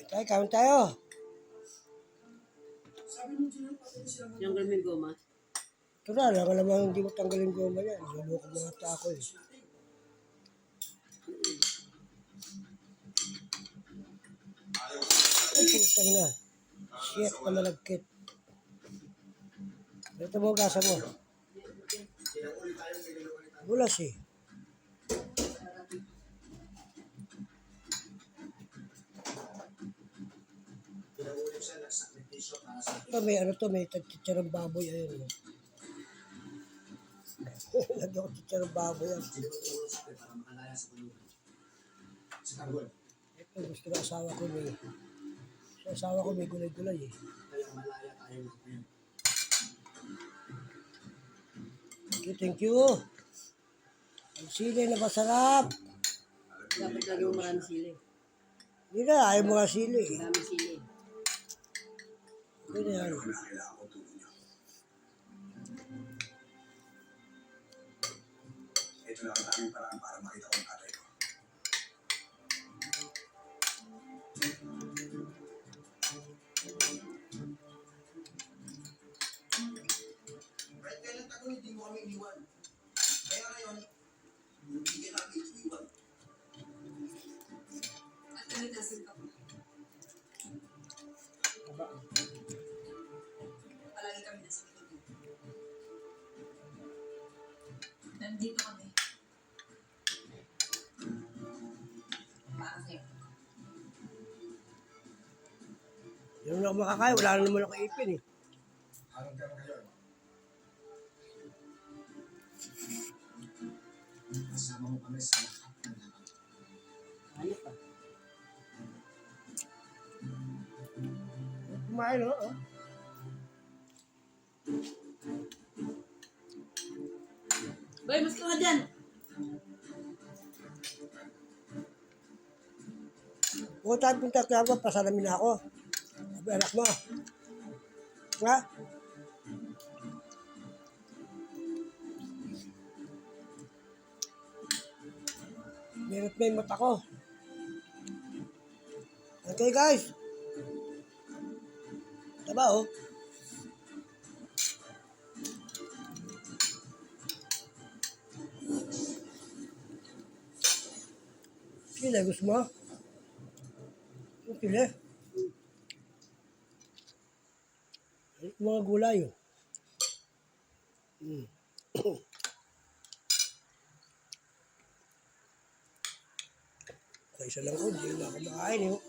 Tayo, kain tayo. Tanggal mo yung goma. Ito na, alam naman hindi mo tanggalin goma yan. Luloko mga tako eh. Ay, putang na. Shit, na malagkit. Ito mo, gasa mo. Bulas eh. Ito may titsarang baboy. Ayun. Lagyan ko titsarang baboy yan. Ito gusto ng asawa ko may... Sa asawa ko may gulay-gulay eh. Thank you. Ang sili na masarap. Dapat lagi mo maraming sili. Hindi na, ayaw mga sili. Maraming sili. Hindi na yan. Ito lang ang aming paraan para makita ko ang tatay ko. Right, kailan tayo hindi mo kami iniwan. Kaya ngayon, hindi ka namin iniwan. At kalitasin ka po. Palagi kami nasa likod. Nandito kami. Para sa'yo. Yung na ako makakaya, wala na naman ako ipin eh. Anong gano'n ngayon? Kasama mo kami sa lahat ng laban. Ano pa? Kumain no? Oh. Boy, mas ka nga dyan. Kung tayo punta kaya ako, pasalamin na ako. Sabi anak mo. Ha? Meron na yung mata ko. Okay guys. Taba oh. Sila gusto mo? Sila. Mga gulay oh. Isa lang ko, hindi na ako makain eh.